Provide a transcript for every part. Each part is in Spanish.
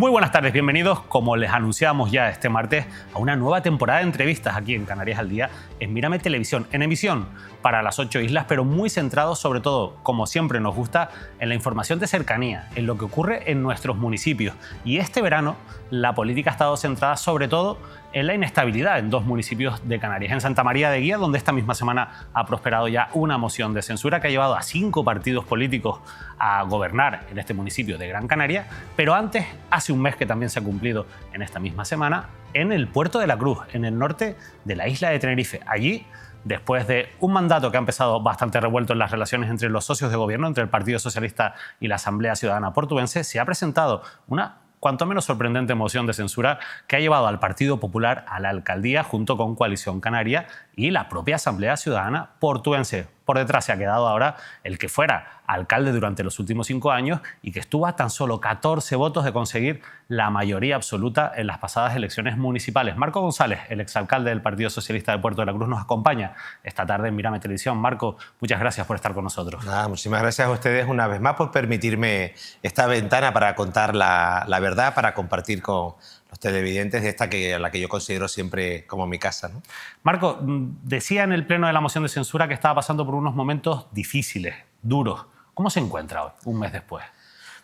Muy buenas tardes, bienvenidos, como les anunciamos ya este martes, a una nueva temporada de entrevistas aquí en Canarias al Día, en Mírame Televisión, en emisión para las 8 islas, pero muy centrados sobre todo, como siempre nos gusta, en la información de cercanía, en lo que ocurre en nuestros municipios. Y este verano, la política ha estado centrada sobre todo en la inestabilidad en dos municipios de Canarias. En Santa María de Guía, donde esta misma semana ha prosperado ya una moción de censura que ha llevado a 5 partidos políticos a gobernar en este municipio de Gran Canaria, pero antes, hace un mes que también se ha cumplido en esta misma semana, en el Puerto de la Cruz, en el norte de la isla de Tenerife. Allí, después de un mandato que ha empezado bastante revuelto en las relaciones entre los socios de gobierno, entre el Partido Socialista y la Asamblea Ciudadana Portuense, se ha presentado una cuanto menos sorprendente moción de censura que ha llevado al Partido Popular a la alcaldía junto con Coalición Canaria y la propia Asamblea Ciudadana Portuense. Por detrás se ha quedado ahora el que fuera alcalde durante los últimos 5 años y que estuvo a tan solo 14 votos de conseguir la mayoría absoluta en las pasadas elecciones municipales. Marco González, el exalcalde del Partido Socialista de Puerto de la Cruz, nos acompaña esta tarde en Mírame Televisión. Marco, muchas gracias por estar con nosotros. Muchísimas gracias a ustedes una vez más por permitirme esta ventana para contar la verdad, para compartir con los televidentes de esta a la que yo considero siempre como mi casa, ¿no? Marco, decía en el pleno de la moción de censura que estaba pasando por unos momentos difíciles, duros. ¿Cómo se encuentra hoy, un mes después?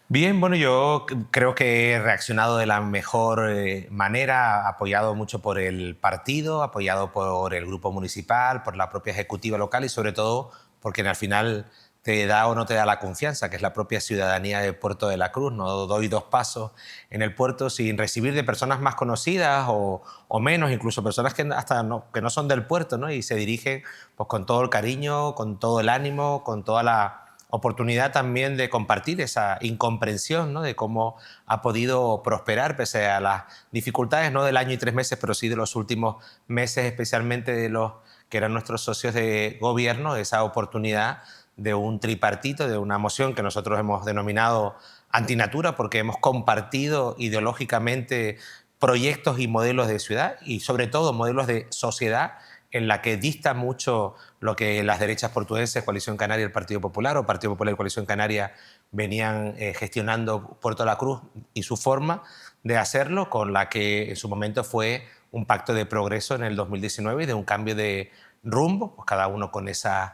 Bien, bueno, yo creo que he reaccionado de la mejor manera, apoyado mucho por el partido, apoyado por el grupo municipal, por la propia ejecutiva local y sobre todo porque al final te da o no te da la confianza, que es la propia ciudadanía de Puerto de la Cruz. No doy 2 pasos en el puerto sin recibir de personas más conocidas o menos, incluso personas que no son del puerto, ¿no? Y se dirigen pues, con todo el cariño, con todo el ánimo, con toda la oportunidad también de compartir esa incomprensión, ¿no? De cómo ha podido prosperar pese a las dificultades, no del año y 3 meses, pero sí de los últimos meses, especialmente de los que eran nuestros socios de gobierno, esa oportunidad de un tripartito, de una moción que nosotros hemos denominado antinatura porque hemos compartido ideológicamente proyectos y modelos de ciudad y sobre todo modelos de sociedad en la que dista mucho lo que las derechas portugueses, Coalición Canaria y el Partido Popular, o Partido Popular y Coalición Canaria venían gestionando Puerto de la Cruz y su forma de hacerlo, con la que en su momento fue un pacto de progreso en el 2019 y de un cambio de rumbo, pues cada uno con esas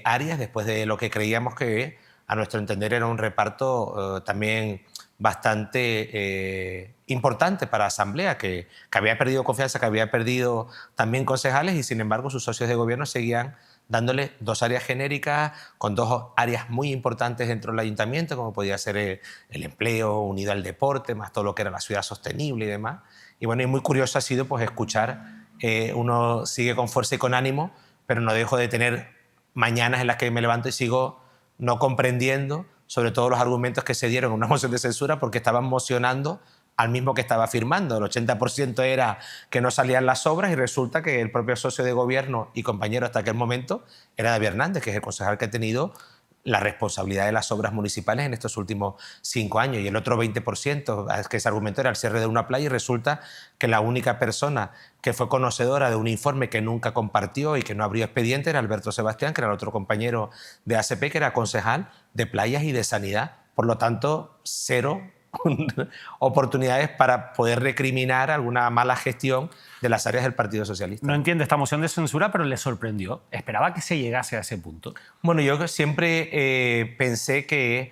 áreas, después de lo que creíamos que, a nuestro entender, era un reparto también bastante importante para la Asamblea, que había perdido confianza, que había perdido también concejales y, sin embargo, sus socios de gobierno seguían dándole 2 áreas genéricas con 2 áreas muy importantes dentro del ayuntamiento, como podía ser el empleo unido al deporte, más todo lo que era la ciudad sostenible y demás. Y bueno, y muy curioso ha sido pues, escuchar, uno sigue con fuerza y con ánimo, pero no dejo de tener mañanas en las que me levanto y sigo no comprendiendo sobre todo los argumentos que se dieron en una moción de censura porque estaban mocionando al mismo que estaba firmando. El 80% era que no salían las obras y resulta que el propio socio de gobierno y compañero hasta aquel momento era David Hernández, que es el concejal que ha tenido la responsabilidad de las obras municipales en estos últimos 5 años. Y el otro 20%, que ese argumento era el cierre de una playa, y resulta que la única persona que fue conocedora de un informe que nunca compartió y que no abrió expediente era Alberto Sebastián, que era el otro compañero de ACP, que era concejal de playas y de sanidad. Por lo tanto, 0 oportunidades para poder recriminar alguna mala gestión de las áreas del Partido Socialista. No entiende esta moción de censura, pero le sorprendió. ¿Esperaba que se llegase a ese punto? Bueno, yo siempre pensé que,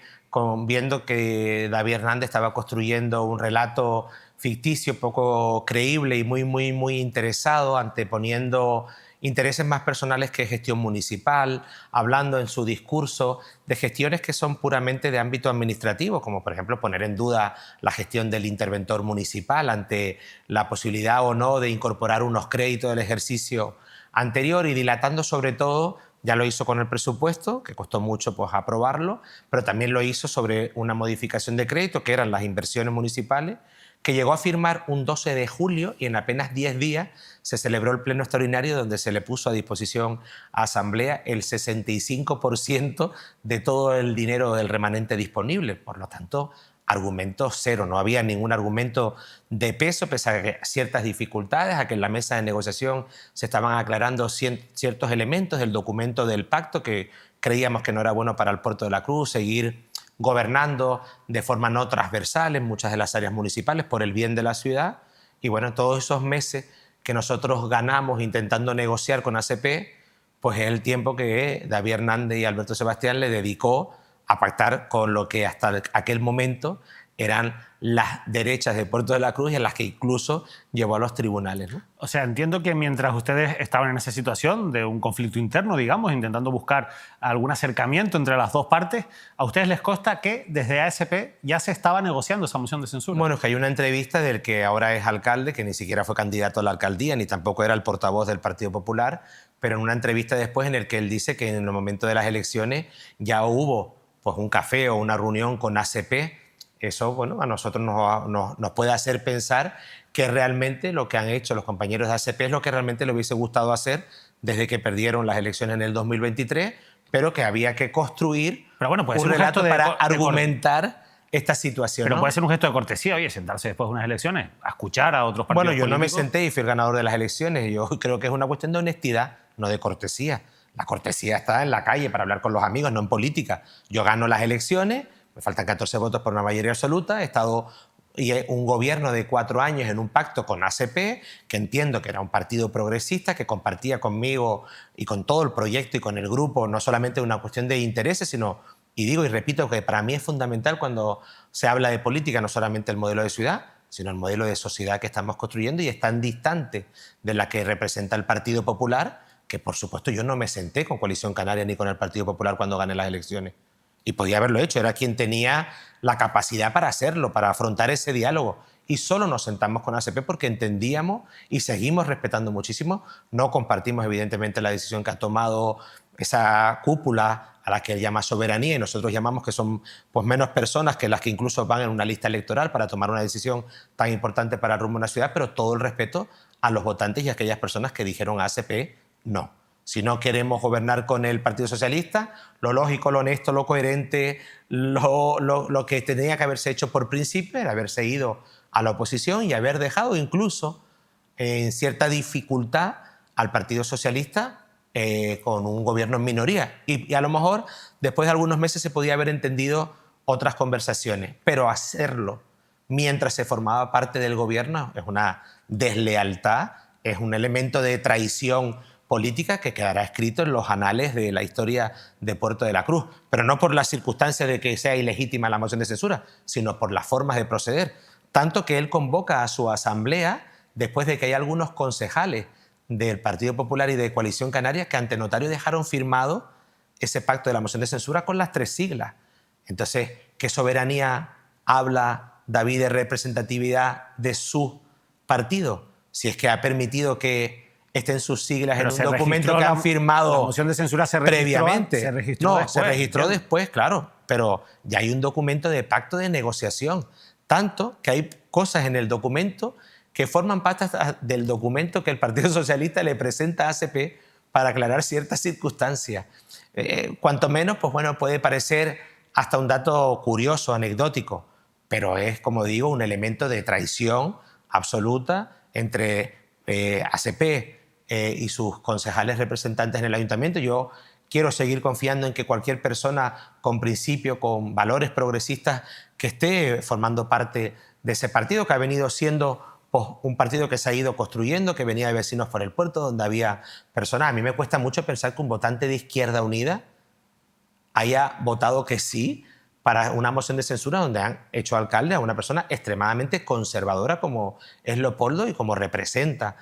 viendo que David Hernández estaba construyendo un relato ficticio, poco creíble y muy interesado, anteponiendo intereses más personales que gestión municipal, hablando en su discurso de gestiones que son puramente de ámbito administrativo, como por ejemplo poner en duda la gestión del interventor municipal ante la posibilidad o no de incorporar unos créditos del ejercicio anterior y dilatando sobre todo. Ya lo hizo con el presupuesto, que costó mucho pues, aprobarlo, pero también lo hizo sobre una modificación de crédito, que eran las inversiones municipales, que llegó a firmar un 12 de julio y en apenas 10 días se celebró el pleno extraordinario donde se le puso a disposición a Asamblea el 65% de todo el dinero del remanente disponible. Por lo tanto, argumento 0. No había ningún argumento de peso, pese a ciertas dificultades, a que en la mesa de negociación se estaban aclarando ciertos elementos del documento del pacto que creíamos que no era bueno para el Puerto de la Cruz, seguir gobernando de forma no transversal en muchas de las áreas municipales por el bien de la ciudad. Y bueno, todos esos meses que nosotros ganamos intentando negociar con ACP, pues es el tiempo que David Hernández y Alberto Sebastián le dedicó a pactar con lo que hasta aquel momento eran las derechas de Puerto de la Cruz y en las que incluso llevó a los tribunales, ¿no? O sea, entiendo que mientras ustedes estaban en esa situación de un conflicto interno, digamos, intentando buscar algún acercamiento entre las dos partes, a ustedes les consta que desde ASP ya se estaba negociando esa moción de censura. Bueno, es que hay una entrevista del que ahora es alcalde, que ni siquiera fue candidato a la alcaldía, ni tampoco era el portavoz del Partido Popular, pero en una entrevista después en el que él dice que en el momento de las elecciones ya hubo pues, un café o una reunión con ACP. Eso, bueno, a nosotros nos puede hacer pensar que realmente lo que han hecho los compañeros de ACP es lo que realmente le hubiese gustado hacer desde que perdieron las elecciones en el 2023, pero que había que construir un relato para argumentar esta situación. Pero ¿no? puede ser un gesto de cortesía, oye, sentarse después de unas elecciones, a escuchar a otros partidos políticos. Bueno, yo no me senté y fui el ganador de las elecciones. Yo creo que es una cuestión de honestidad, no de cortesía. La cortesía está en la calle para hablar con los amigos, no en política. Yo gano las elecciones, me faltan 14 votos por una mayoría absoluta, he estado un gobierno de 4 años en un pacto con ACP, que entiendo que era un partido progresista, que compartía conmigo y con todo el proyecto y con el grupo, no solamente una cuestión de intereses, sino, y digo y repito, que para mí es fundamental cuando se habla de política, no solamente el modelo de ciudad, sino el modelo de sociedad que estamos construyendo, y es tan distante de la que representa el Partido Popular, que por supuesto yo no me senté con Coalición Canaria ni con el Partido Popular cuando gané las elecciones. Y podía haberlo hecho, era quien tenía la capacidad para hacerlo, para afrontar ese diálogo. Y solo nos sentamos con ACP porque entendíamos y seguimos respetando muchísimo. No compartimos, evidentemente, la decisión que ha tomado esa cúpula a la que él llama soberanía, y nosotros llamamos que son pues, menos personas que las que incluso van en una lista electoral para tomar una decisión tan importante para el rumbo de una ciudad, pero todo el respeto a los votantes y a aquellas personas que dijeron a ACP no. Si no queremos gobernar con el Partido Socialista, lo lógico, lo honesto, lo coherente, lo que tenía que haberse hecho por principio era haberse ido a la oposición y haber dejado incluso en cierta dificultad al Partido Socialista con un gobierno en minoría. Y a lo mejor después de algunos meses se podía haber entendido otras conversaciones, pero hacerlo mientras se formaba parte del gobierno es una deslealtad, es un elemento de traición política que quedará escrito en los anales de la historia de Puerto de la Cruz, pero no por las circunstancias de que sea ilegítima la moción de censura, sino por las formas de proceder. Tanto que él convoca a su asamblea después de que hay algunos concejales del Partido Popular y de Coalición Canaria que ante notario dejaron firmado ese pacto de la moción de censura con las 3 siglas. Entonces, ¿qué soberanía habla David de representatividad de su partido? Si es que ha permitido que estén sus siglas en un documento que han firmado la moción de censura previamente. Se registró después. Se registró después, claro, pero ya hay un documento de pacto de negociación. Tanto que hay cosas en el documento que forman parte del documento que el Partido Socialista le presenta a ACP para aclarar ciertas circunstancias. Cuanto menos, pues bueno, puede parecer hasta un dato curioso, anecdótico, pero es, como digo, un elemento de traición absoluta entre ACP y sus concejales representantes en el ayuntamiento. Yo quiero seguir confiando en que cualquier persona con principio, con valores progresistas, que esté formando parte de ese partido, que ha venido siendo pues, un partido que se ha ido construyendo, que venía de Vecinos por el Puerto, donde había personas. A mí me cuesta mucho pensar que un votante de Izquierda Unida haya votado que sí para una moción de censura donde han hecho alcalde a una persona extremadamente conservadora como es Leopoldo y como representa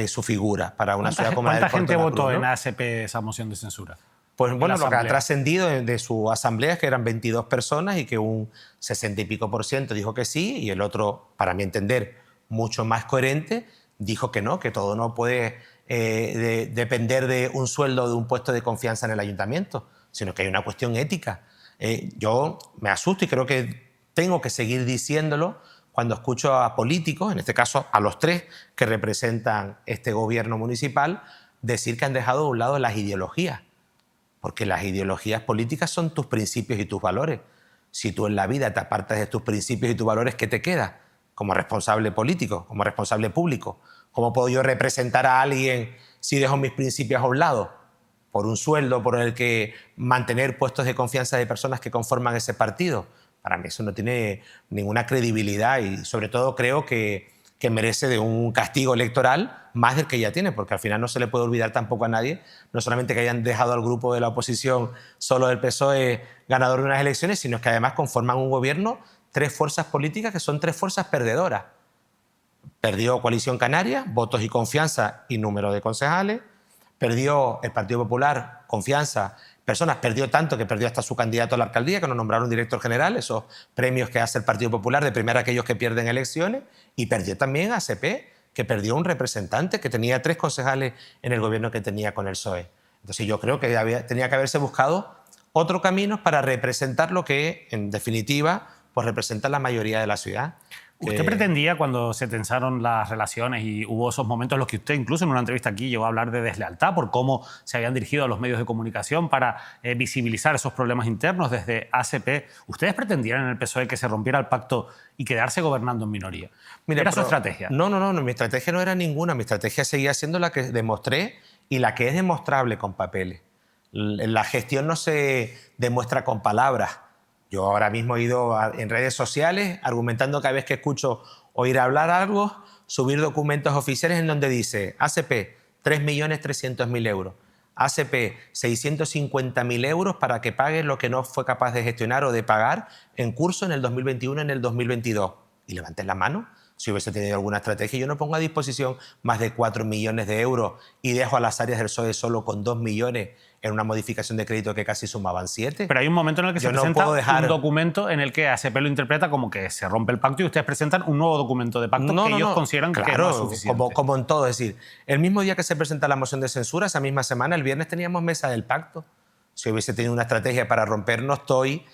su figura para una ciudad como la de Puerto de la Cruz. ¿Cuánta gente votó en ASP esa moción de censura? Pues bueno, lo que ha trascendido de su asamblea es que eran 22 personas y que un 60 y pico % dijo que sí y el otro, para mi entender, mucho más coherente, dijo que no, que todo no puede depender de un sueldo o de un puesto de confianza en el ayuntamiento, sino que hay una cuestión ética. Yo me asusto y creo que tengo que seguir diciéndolo cuando escucho a políticos, en este caso a los 3 que representan este gobierno municipal, decir que han dejado de un lado las ideologías. Porque las ideologías políticas son tus principios y tus valores. Si tú en la vida te apartas de tus principios y tus valores, ¿qué te queda? Como responsable político, como responsable público. ¿Cómo puedo yo representar a alguien si dejo mis principios a un lado? por un sueldo, por el que mantener puestos de confianza de personas que conforman ese partido. Para mí eso no tiene ninguna credibilidad y sobre todo creo que merece de un castigo electoral más del que ya tiene, porque al final no se le puede olvidar tampoco a nadie, no solamente que hayan dejado al grupo de la oposición solo del PSOE ganador de unas elecciones, sino que además conforman un gobierno 3 fuerzas políticas que son 3 fuerzas perdedoras. Perdió Coalición Canaria, votos y confianza y número de concejales. Perdió el Partido Popular, confianza, personas. Perdió tanto que perdió hasta su candidato a la alcaldía, que nos nombraron director general, esos premios que hace el Partido Popular de premiar a aquellos que pierden elecciones. Y perdió también ASP, que perdió un representante que tenía 3 concejales en el gobierno que tenía con el PSOE. Entonces yo creo que tenía que haberse buscado otro camino para representar lo que, en definitiva, pues representa la mayoría de la ciudad. ¿Usted pretendía, cuando se tensaron las relaciones y hubo esos momentos en los que usted incluso en una entrevista aquí llegó a hablar de deslealtad por cómo se habían dirigido a los medios de comunicación para visibilizar esos problemas internos desde ASP, ¿ustedes pretendían en el PSOE que se rompiera el pacto y quedarse gobernando en minoría? Mira, ¿Era su estrategia? No, mi estrategia no era ninguna. Mi estrategia seguía siendo la que demostré y la que es demostrable con papeles. La gestión no se demuestra con palabras. Yo ahora mismo he ido en redes sociales argumentando cada vez que escucho oír hablar algo, subir documentos oficiales en donde dice ASP 3.300.000 euros, ASP 650.000 euros para que pague lo que no fue capaz de gestionar o de pagar en curso en el 2021 en el 2022. Y levanten la mano. Si hubiese tenido alguna estrategia, yo no pongo a disposición más de 4 millones de euros y dejo a las áreas del PSOE solo con 2 millones en una modificación de crédito que casi sumaban 7. Pero hay un momento en el que se presenta un documento en el que ASP lo interpreta como que se rompe el pacto y ustedes presentan un nuevo documento de pacto que ellos consideran que no es suficiente. Como en todo. Es decir, el mismo día que se presenta la moción de censura, esa misma semana, el viernes teníamos mesa del pacto. Si hubiese tenido una estrategia para rompernos, estoy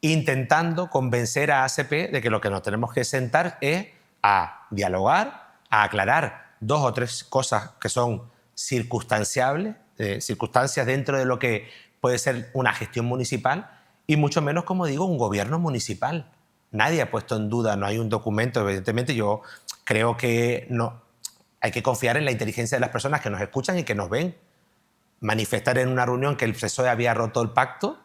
intentando convencer a ASP de que lo que nos tenemos que sentar es a dialogar, a aclarar 2 o 3 cosas que son circunstanciables, circunstancias dentro de lo que puede ser una gestión municipal y mucho menos, como digo, un gobierno municipal. Nadie ha puesto en duda, no hay un documento, evidentemente yo creo que no, hay que confiar en la inteligencia de las personas que nos escuchan y que nos ven. Manifestar en una reunión que el PSOE había roto el pacto,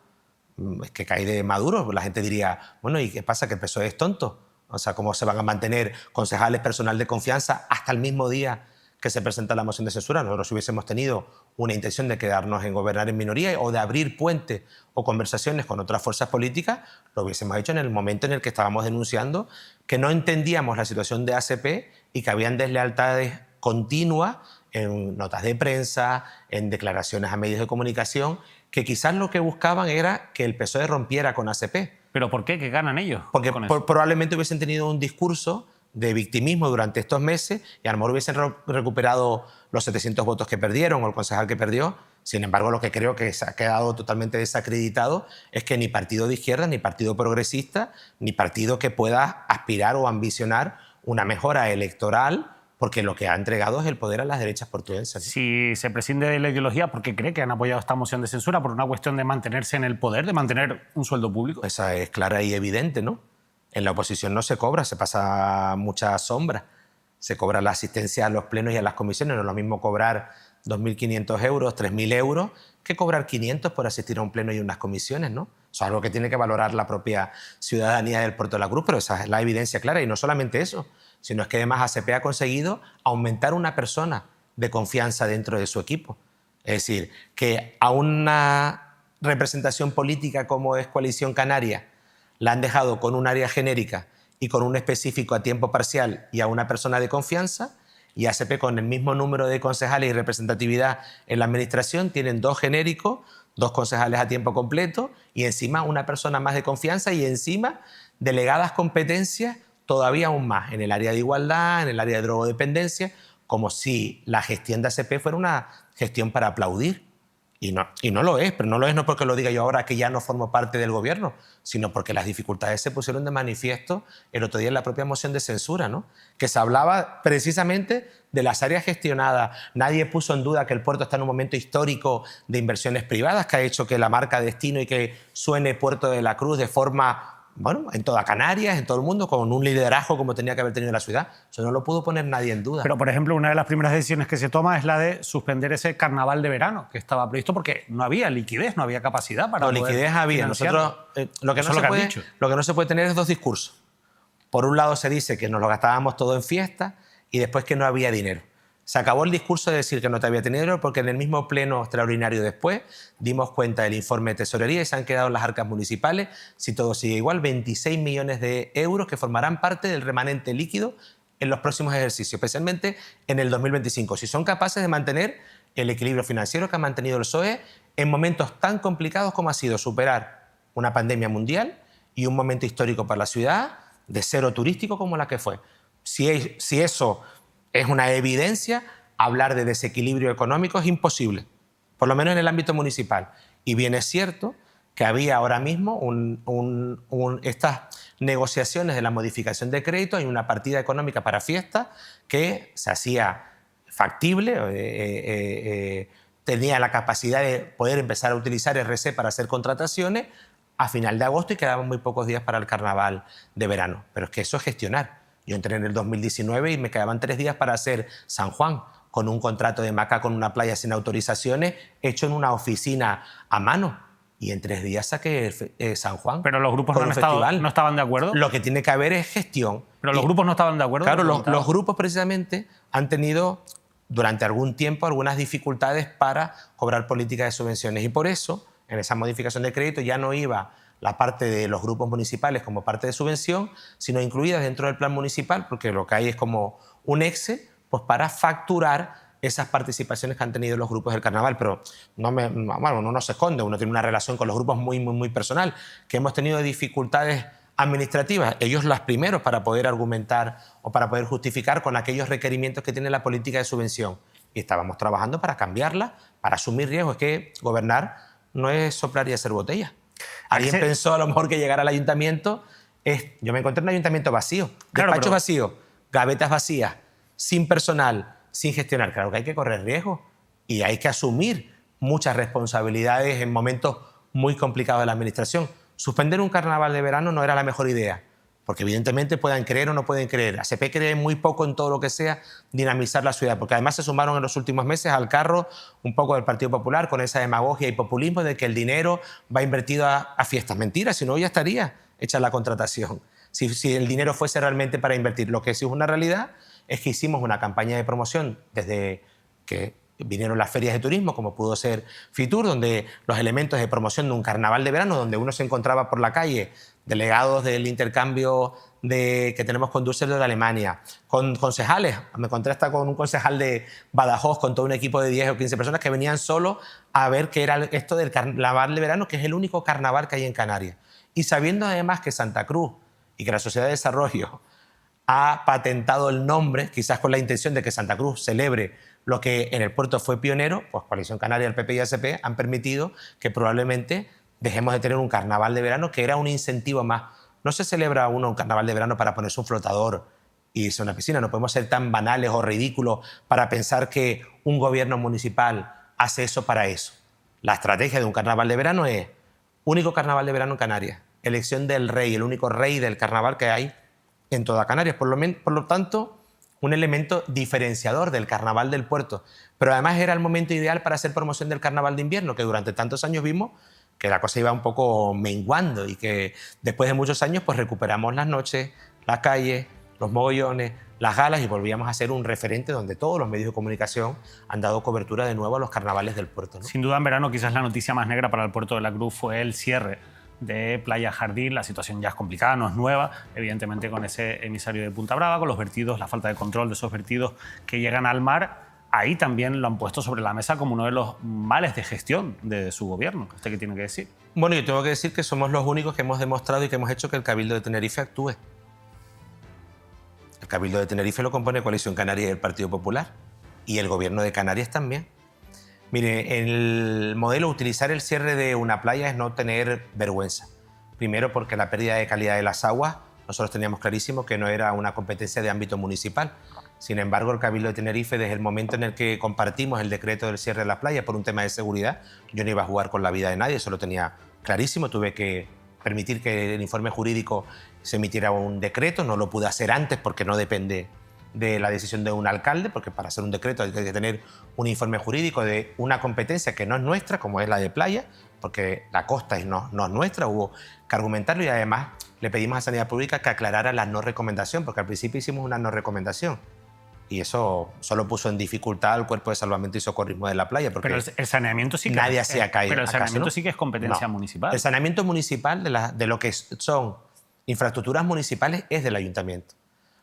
es que cae de Maduro, la gente diría, bueno, ¿y qué pasa? ¿Que el PSOE es tonto? O sea, ¿cómo se van a mantener concejales, personal de confianza hasta el mismo día que se presenta la moción de censura? Nosotros hubiésemos tenido una intención de quedarnos en gobernar en minoría o de abrir puentes o conversaciones con otras fuerzas políticas, lo hubiésemos hecho en el momento en el que estábamos denunciando que no entendíamos la situación de ASP y que habían deslealtades continuas en notas de prensa, en declaraciones a medios de comunicación, que quizás lo que buscaban era que el PSOE rompiera con ASP. ¿Pero por qué? ¿Qué ganan ellos? Porque probablemente hubiesen tenido un discurso de victimismo durante estos meses y a lo mejor hubiesen recuperado los 700 votos que perdieron o el concejal que perdió. Sin embargo, lo que creo que se ha quedado totalmente desacreditado es que ni partido de izquierda, ni partido progresista, ni partido que pueda aspirar o ambicionar una mejora electoral, porque lo que ha entregado es el poder a las derechas portuguesas. Si se prescinde de la ideología, ¿por qué cree que han apoyado esta moción de censura? ¿Por una cuestión de mantenerse en el poder, de mantener un sueldo público? Esa es clara y evidente, ¿no? En la oposición no se cobra, se pasa mucha sombra. Se cobra la asistencia a los plenos y a las comisiones. No es lo mismo cobrar 2.500 euros, 3.000 euros, que cobrar 500 por asistir a un pleno y unas comisiones, ¿no? Eso es algo que tiene que valorar la propia ciudadanía del Puerto de la Cruz, pero esa es la evidencia clara. Y no solamente eso, sino es que además ASP ha conseguido aumentar una persona de confianza dentro de su equipo. Es decir, que a una representación política como es Coalición Canaria la han dejado con un área genérica y con un específico a tiempo parcial y a una persona de confianza, y ASP con el mismo número de concejales y representatividad en la administración tienen 2 genéricos, 2 concejales a tiempo completo y encima una persona más de confianza y encima delegadas competencias todavía aún más en el área de igualdad, en el área de drogodependencia, como si la gestión de ASP fuera una gestión para aplaudir. Y no lo es, pero no lo es no porque lo diga yo ahora que ya no formo parte del gobierno, sino porque las dificultades se pusieron de manifiesto el otro día en la propia moción de censura, ¿no? Que se hablaba precisamente de las áreas gestionadas. Nadie puso en duda que el puerto está en un momento histórico de inversiones privadas que ha hecho que la marca destino y que suene Puerto de la Cruz de forma bueno, en toda Canarias, en todo el mundo, con un liderazgo como tenía que haber tenido la ciudad. Eso no lo pudo poner nadie en duda. Pero, por ejemplo, una de las primeras decisiones que se toma es la de suspender ese carnaval de verano que estaba previsto porque no había liquidez, no había capacidad para No, poder liquidez había. financiarlo. Lo que no se puede tener es dos discursos. Por un lado se dice que nos lo gastábamos todo en fiesta y después que no había dinero. Se acabó el discurso de decir que no te había dinero porque en el mismo pleno extraordinario después dimos cuenta del informe de tesorería y se han quedado en las arcas municipales, si todo sigue igual, 26 millones de euros que formarán parte del remanente líquido en los próximos ejercicios, especialmente en el 2025. Si son capaces de mantener el equilibrio financiero que ha mantenido el PSOE en momentos tan complicados como ha sido superar una pandemia mundial y un momento histórico para la ciudad de cero turístico como la que fue. Si eso es una evidencia, hablar de desequilibrio económico es imposible, por lo menos en el ámbito municipal. Y bien es cierto que había ahora mismo estas negociaciones de la modificación de crédito, hay una partida económica para fiestas que se hacía factible, tenía la capacidad de poder empezar a utilizar RC para hacer contrataciones a final de agosto y quedaban muy pocos días para el carnaval de verano. Pero es que eso es gestionar. Yo entré en el 2019 y me quedaban 3 días para hacer San Juan, con un contrato de Maca con una playa sin autorizaciones, hecho en una oficina a mano. Y en 3 días saqué San Juan. Pero los grupos no estaban de acuerdo. Lo que tiene que haber es gestión. Pero los grupos no estaban de acuerdo. Claro, los grupos precisamente han tenido durante algún tiempo algunas dificultades para cobrar políticas de subvenciones. Y por eso, en esa modificación de crédito ya no iba la parte de los grupos municipales como parte de subvención, sino incluidas dentro del plan municipal, porque lo que hay es como un exe pues para facturar esas participaciones que han tenido los grupos del carnaval. Pero uno no se esconde, uno tiene una relación con los grupos muy personal, que hemos tenido dificultades administrativas, ellos las primeros para poder argumentar o para poder justificar con aquellos requerimientos que tiene la política de subvención. Y estábamos trabajando para cambiarla, para asumir riesgos. Es que gobernar no es soplar y hacer botella. Alguien pensó a lo mejor que llegar al ayuntamiento yo me encontré en un ayuntamiento vacío, despachos vacíos, gavetas vacías, sin personal, sin gestionar. Claro que hay que correr riesgos y hay que asumir muchas responsabilidades en momentos muy complicados de la administración. Suspender un carnaval de verano no era la mejor idea, porque evidentemente puedan creer o no pueden creer. ACP cree muy poco en todo lo que sea dinamizar la ciudad, porque además se sumaron en los últimos meses al carro un poco del Partido Popular con esa demagogia y populismo de que el dinero va invertido a fiestas. Mentira, si no ya estaría hecha la contratación. Si el dinero fuese realmente para invertir. Lo que sí es una realidad es que hicimos una campaña de promoción desde que vinieron las ferias de turismo, como pudo ser Fitur, donde los elementos de promoción de un carnaval de verano, donde uno se encontraba por la calle, delegados del intercambio que tenemos con Düsseldorf de Alemania, con concejales. Me encontré hasta con un concejal de Badajoz, con todo un equipo de 10 o 15 personas que venían solo a ver qué era esto del carnaval de verano, que es el único carnaval que hay en Canarias. Y sabiendo además que Santa Cruz y que la Sociedad de Desarrollo ha patentado el nombre, quizás con la intención de que Santa Cruz celebre lo que en el puerto fue pionero, pues Coalición Canaria, el PP y ACP han permitido que probablemente dejemos de tener un carnaval de verano que era un incentivo más. No se celebra un carnaval de verano para ponerse un flotador y irse a una piscina. No podemos ser tan banales o ridículos para pensar que un gobierno municipal hace eso para eso. La estrategia de un carnaval de verano es único carnaval de verano en Canarias, elección del rey, el único rey del carnaval que hay en toda Canarias. Por lo tanto, un elemento diferenciador del carnaval del puerto. Pero además era el momento ideal para hacer promoción del carnaval de invierno, que durante tantos años vimos que la cosa iba un poco menguando y que después de muchos años pues recuperamos las noches, las calles, los mogollones, las galas y volvíamos a ser un referente donde todos los medios de comunicación han dado cobertura de nuevo a los carnavales del puerto, ¿no? Sin duda en verano quizás la noticia más negra para el puerto de la Cruz fue el cierre de Playa Jardín. La situación ya es complicada, no es nueva, evidentemente con ese emisario de Punta Brava, con los vertidos, la falta de control de esos vertidos que llegan al mar. Ahí también lo han puesto sobre la mesa como uno de los males de gestión de su gobierno. ¿Usted qué tiene que decir? Bueno, yo tengo que decir que somos los únicos que hemos demostrado y que hemos hecho que el Cabildo de Tenerife actúe. El Cabildo de Tenerife lo compone Coalición Canaria y el Partido Popular, y el Gobierno de Canarias también. Mire, el modelo utilizar el cierre de una playa es no tener vergüenza. Primero porque la pérdida de calidad de las aguas, nosotros teníamos clarísimo que no era una competencia de ámbito municipal. Sin embargo, el Cabildo de Tenerife, desde el momento en el que compartimos el decreto del cierre de la playa por un tema de seguridad, yo no iba a jugar con la vida de nadie, eso lo tenía clarísimo. Tuve que permitir que el informe jurídico se emitiera un decreto. No lo pude hacer antes porque no depende de la decisión de un alcalde, porque para hacer un decreto hay que tener un informe jurídico de una competencia que no es nuestra, como es la de playa, porque la costa no es nuestra, hubo que argumentarlo, y además le pedimos a Sanidad Pública que aclarara la no recomendación, porque al principio hicimos una no recomendación. Y eso solo puso en dificultad al Cuerpo de Salvamento y Socorrismo de la playa. Porque pero el saneamiento sí que nadie hacía caer. Pero el saneamiento ¿no? sí que es competencia municipal. El saneamiento municipal de lo que son infraestructuras municipales es del ayuntamiento.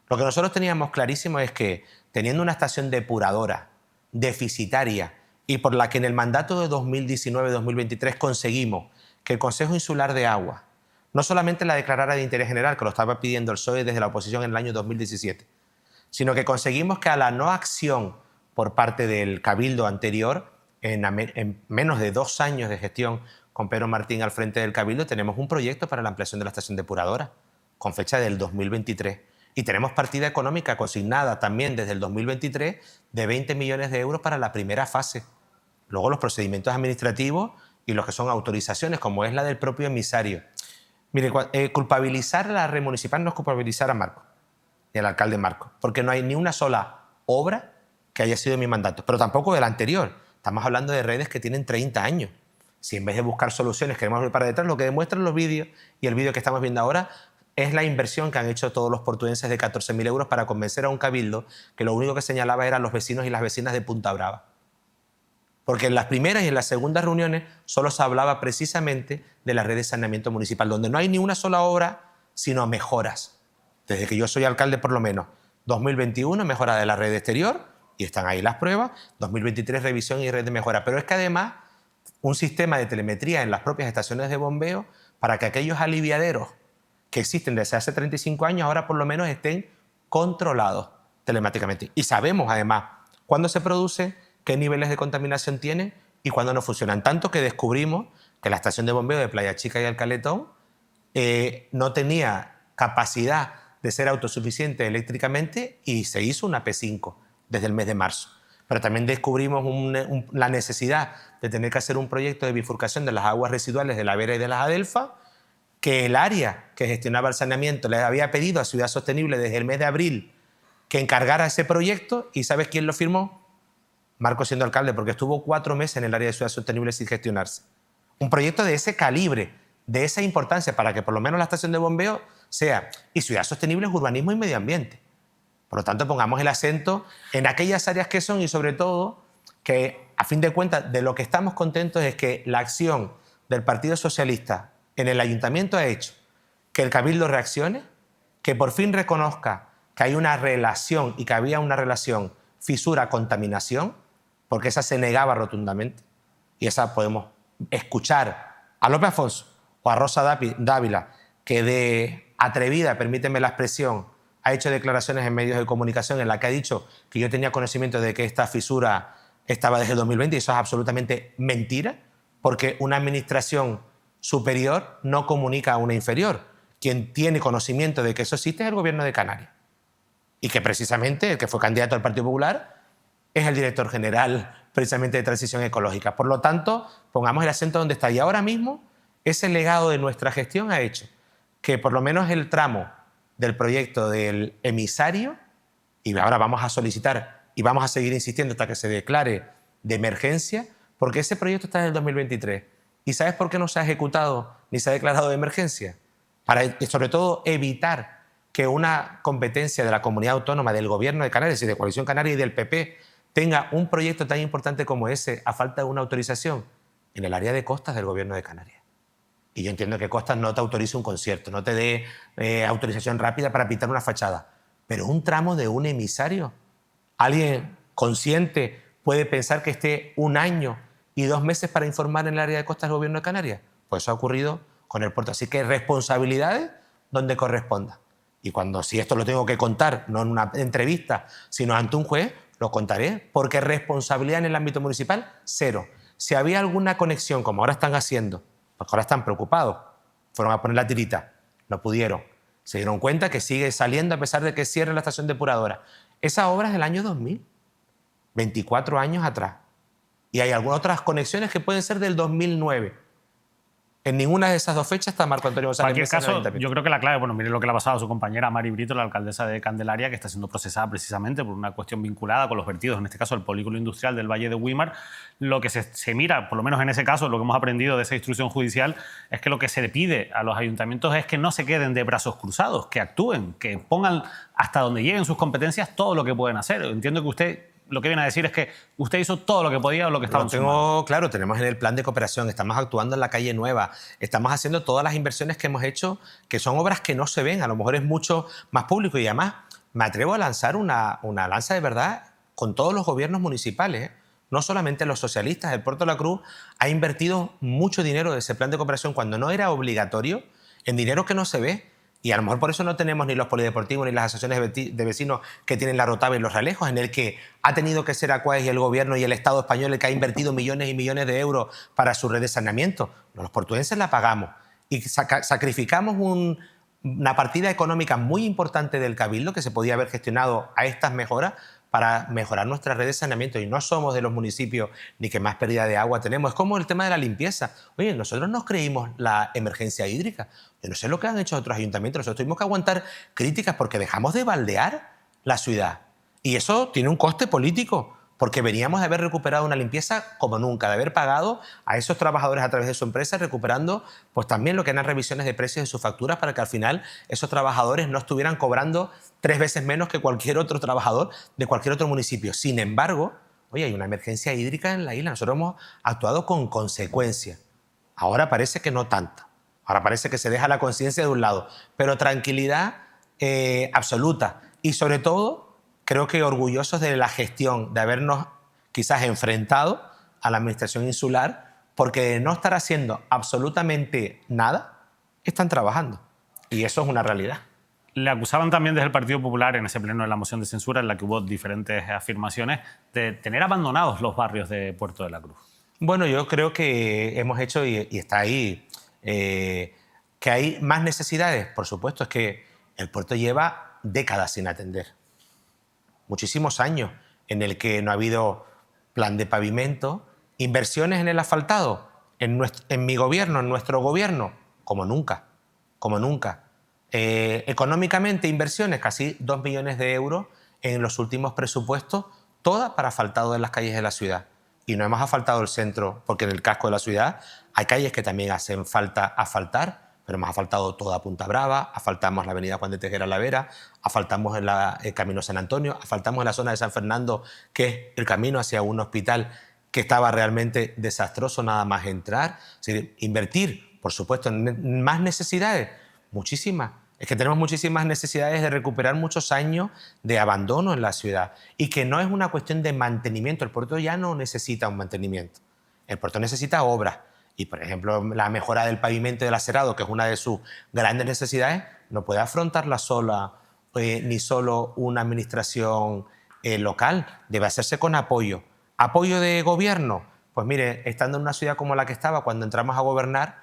Lo que nosotros teníamos clarísimo es que, teniendo una estación depuradora deficitaria y por la que en el mandato de 2019-2023 conseguimos que el Consejo Insular de Agua no solamente la declarara de interés general, que lo estaba pidiendo el PSOE desde la oposición en el año 2017, sino que conseguimos que a la no acción por parte del Cabildo anterior, en menos de 2 años de gestión con Pedro Martín al frente del Cabildo, tenemos un proyecto para la ampliación de la estación depuradora, con fecha del 2023. Y tenemos partida económica consignada también desde el 2023 de 20 millones de euros para la primera fase. Luego los procedimientos administrativos y los que son autorizaciones, como es la del propio emisario. Mire, culpabilizar a la red municipal no es culpabilizar a Marco y al alcalde Marco, porque no hay ni una sola obra que haya sido de mi mandato, pero tampoco del anterior. Estamos hablando de redes que tienen 30 años. Si en vez de buscar soluciones queremos ver para detrás, lo que demuestran los vídeos, y el vídeo que estamos viendo ahora, es la inversión que han hecho todos los portuenses de 14.000 euros para convencer a un cabildo que lo único que señalaba eran los vecinos y las vecinas de Punta Brava. Porque en las primeras y en las segundas reuniones solo se hablaba precisamente de la red de saneamiento municipal, donde no hay ni una sola obra, sino mejoras. Desde que yo soy alcalde, por lo menos. 2021, mejora de la red exterior, y están ahí las pruebas. 2023, revisión y red de mejora. Pero es que además, un sistema de telemetría en las propias estaciones de bombeo para que aquellos aliviaderos que existen desde hace 35 años ahora por lo menos estén controlados telemáticamente. Y sabemos además cuándo se produce, qué niveles de contaminación tienen y cuándo no funcionan. Tanto que descubrimos que la estación de bombeo de Playa Chica y Alcaletón no tenía capacidad de ser autosuficiente eléctricamente y se hizo una P5 desde el mes de marzo. Pero también descubrimos la necesidad de tener que hacer un proyecto de bifurcación de las aguas residuales de la Vera y de las Adelfas, que el área que gestionaba el saneamiento le había pedido a Ciudad Sostenible desde el mes de abril que encargara ese proyecto, y ¿sabes quién lo firmó? Marco, siendo alcalde, porque estuvo 4 meses en el área de Ciudad Sostenible sin gestionarse. Un proyecto de ese calibre, de esa importancia, para que por lo menos la estación de bombeo sea. Y Ciudad Sostenible es urbanismo y medio ambiente. Por lo tanto, pongamos el acento en aquellas áreas que son, y sobre todo que, a fin de cuentas, de lo que estamos contentos es que la acción del Partido Socialista en el ayuntamiento ha hecho que el Cabildo reaccione, que por fin reconozca que hay una relación y que había una relación fisura-contaminación, porque esa se negaba rotundamente. Y esa podemos escuchar a López Afonso o a Rosa Dávila, que de atrevida, permíteme la expresión, ha hecho declaraciones en medios de comunicación en las que ha dicho que yo tenía conocimiento de que esta fisura estaba desde el 2020, y eso es absolutamente mentira, porque una administración superior no comunica a una inferior. Quien tiene conocimiento de que eso existe es el Gobierno de Canarias. Y que precisamente el que fue candidato al Partido Popular es el director general precisamente de Transición Ecológica. Por lo tanto, pongamos el acento donde está. Y ahora mismo, ese legado de nuestra gestión ha hecho que por lo menos el tramo del proyecto del emisario, y ahora vamos a solicitar y vamos a seguir insistiendo hasta que se declare de emergencia, porque ese proyecto está en el 2023. ¿Y sabes por qué no se ha ejecutado ni se ha declarado de emergencia? Para, sobre todo, evitar que una competencia de la comunidad autónoma, del Gobierno de Canarias y de Coalición Canaria y del PP tenga un proyecto tan importante como ese a falta de una autorización en el área de costas del Gobierno de Canarias. Y yo entiendo que Costas no te autorice un concierto, no te dé autorización rápida para pintar una fachada, pero un tramo de un emisario. ¿Alguien consciente puede pensar que esté 1 año y 2 meses para informar en el área de costas del Gobierno de Canarias? Pues eso ha ocurrido con el puerto. Así que responsabilidades donde corresponda. Y si esto lo tengo que contar, no en una entrevista, sino ante un juez, lo contaré, porque responsabilidad en el ámbito municipal, 0. Si había alguna conexión, como ahora están haciendo, porque ahora están preocupados, fueron a poner la tirita, no pudieron. Se dieron cuenta que sigue saliendo a pesar de que cierre la estación depuradora. Esa obra es del año 2000, 24 años atrás. Y hay algunas otras conexiones que pueden ser del 2009. En ninguna de esas dos fechas está Marco Antonio González. En cualquier caso, yo creo que la clave, bueno, mire lo que le ha pasado a su compañera Mari Brito, la alcaldesa de Candelaria, que está siendo procesada precisamente por una cuestión vinculada con los vertidos, en este caso el polígono industrial del Valle de Güímar. Lo que se mira, por lo menos en ese caso, lo que hemos aprendido de esa instrucción judicial, es que lo que se le pide a los ayuntamientos es que no se queden de brazos cruzados, que actúen, que pongan hasta donde lleguen sus competencias todo lo que pueden hacer. Entiendo que usted lo que viene a decir es que usted hizo todo lo que podía o lo que estaba en su mano. Claro, tenemos en el plan de cooperación, estamos actuando en la calle Nueva, estamos haciendo todas las inversiones que hemos hecho, que son obras que no se ven, a lo mejor es mucho más público, y además me atrevo a lanzar una lanza de verdad con todos los gobiernos municipales, no solamente los socialistas. El Puerto de la Cruz ha invertido mucho dinero de ese plan de cooperación cuando no era obligatorio, en dinero que no se ve. Y a lo mejor por eso no tenemos ni los polideportivos ni las asociaciones de vecinos que tienen la Rotava y los Realejos, en el que ha tenido que ser Aquaes y el gobierno y el Estado español el que ha invertido millones y millones de euros para su red de saneamiento. Los portugueses la pagamos y sacrificamos una partida económica muy importante del Cabildo que se podía haber gestionado a estas mejoras para mejorar nuestra red de saneamiento. Y no somos de los municipios ni que más pérdida de agua tenemos. Es como el tema de la limpieza. Oye, nosotros nos creímos la emergencia hídrica. Yo no sé lo que han hecho otros ayuntamientos. Nosotros tuvimos que aguantar críticas porque dejamos de baldear la ciudad. Y eso tiene un coste político, porque veníamos de haber recuperado una limpieza como nunca, de haber pagado a esos trabajadores a través de su empresa, recuperando pues también lo que eran revisiones de precios de sus facturas para que al final esos trabajadores no estuvieran cobrando 3 veces menos que cualquier otro trabajador de cualquier otro municipio. Sin embargo, oye, hay una emergencia hídrica en la isla. Nosotros hemos actuado con consecuencia. Ahora parece que no tanta. Ahora parece que se deja la conciencia de un lado. Pero tranquilidad absoluta. Y sobre todo, creo que orgullosos de la gestión, de habernos quizás enfrentado a la administración insular, porque de no estar haciendo absolutamente nada, están trabajando. Y eso es una realidad. Le acusaban también desde el Partido Popular en ese pleno de la moción de censura, en la que hubo diferentes afirmaciones, de tener abandonados los barrios de Puerto de la Cruz. Bueno, yo creo que hemos hecho, y está ahí, que hay más necesidades. Por supuesto, es que el puerto lleva décadas sin atender. Muchísimos años en el que no ha habido plan de pavimento, inversiones en el asfaltado, en mi gobierno, en nuestro gobierno, como nunca, como nunca. Económicamente, inversiones, casi 2 millones de euros en los últimos presupuestos, todas para asfaltado de las calles de la ciudad. Y no hemos asfaltado el centro, porque en el casco de la ciudad hay calles que también hacen falta asfaltar, pero hemos asfaltado toda Punta Brava, asfaltamos la avenida Juan de Tejera La Vera, asfaltamos el camino San Antonio, asfaltamos en la zona de San Fernando, que es el camino hacia un hospital que estaba realmente desastroso nada más entrar. Es decir, invertir, por supuesto, en más necesidades, muchísimas. Es que tenemos muchísimas necesidades de recuperar muchos años de abandono en la ciudad, y que no es una cuestión de mantenimiento. El puerto ya no necesita un mantenimiento. El puerto necesita obras. Y, por ejemplo, la mejora del pavimento y del acerado, que es una de sus grandes necesidades, no puede afrontarla sola ni solo una administración local. Debe hacerse con apoyo. ¿Apoyo de gobierno? Pues mire, estando en una ciudad como la que estaba cuando entramos a gobernar,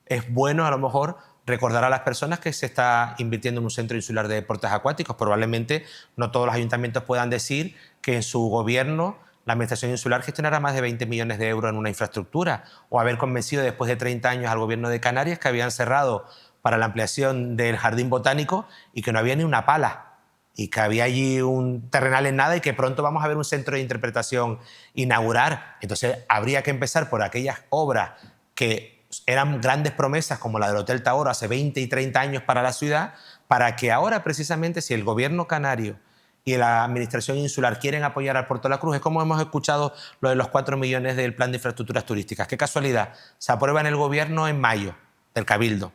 es bueno a lo mejor recordar a las personas que se está invirtiendo en un centro insular de deportes acuáticos. Probablemente no todos los ayuntamientos puedan decir que en su gobierno la administración insular gestionará más de 20 millones de euros en una infraestructura, o haber convencido después de 30 años al gobierno de Canarias, que habían cerrado para la ampliación del jardín botánico y que no había ni una pala, y que había allí un terrenal en nada y que pronto vamos a ver un centro de interpretación inaugurar. Entonces habría que empezar por aquellas obras que eran grandes promesas, como la del Hotel Taoro hace 20 y 30 años para la ciudad, para que ahora precisamente, si el gobierno canario y la administración insular quieren apoyar al Puerto de la Cruz, es como hemos escuchado lo de los 4 millones del plan de infraestructuras turísticas. Qué casualidad, se aprueba en el gobierno en mayo del Cabildo,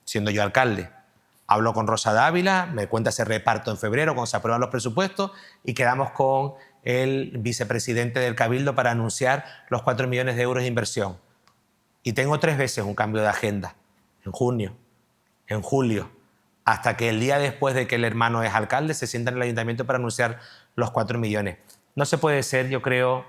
siendo yo alcalde. Hablo con Rosa Dávila, me cuenta ese reparto en febrero cuando se aprueban los presupuestos, y quedamos con el vicepresidente del Cabildo para anunciar los 4 millones de euros de inversión. Y tengo 3 veces un cambio de agenda, en junio, en julio, hasta que el día después de que el hermano es alcalde se sienta en el ayuntamiento para anunciar los 4 millones. No se puede ser, yo creo,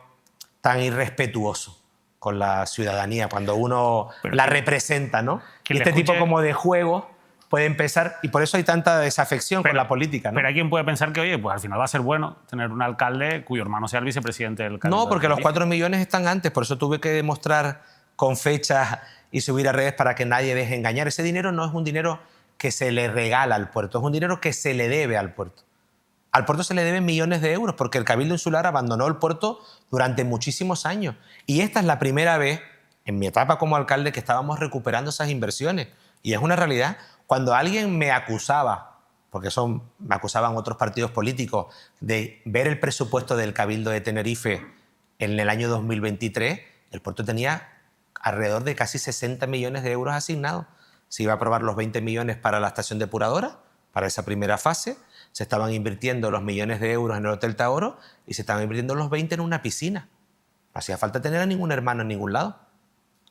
tan irrespetuoso con la ciudadanía cuando uno la representa, ¿no? Y este tipo como de juego puede empezar, y por eso hay tanta desafección con la política, ¿no? Pero hay quien puede pensar que, oye, pues al final va a ser bueno tener un alcalde cuyo hermano sea el vicepresidente del Cabildo. No, porque los 4 millones están antes, por eso tuve que demostrar con fechas y subir a redes para que nadie deje engañar. Ese dinero no es un dinero que se le regala al puerto, es un dinero que se le debe al puerto. Al puerto se le deben millones de euros porque el Cabildo Insular abandonó el puerto durante muchísimos años. Y esta es la primera vez en mi etapa como alcalde que estábamos recuperando esas inversiones. Y es una realidad. Cuando alguien me acusaba, porque eso me acusaban otros partidos políticos, de ver el presupuesto del Cabildo de Tenerife en el año 2023, el puerto tenía alrededor de casi 60 millones de euros asignados. Se iba a aprobar los 20 millones para la estación depuradora, para esa primera fase. Se estaban invirtiendo los millones de euros en el Hotel Taoro y se estaban invirtiendo los 20 en una piscina. No hacía falta tener a ningún hermano en ningún lado.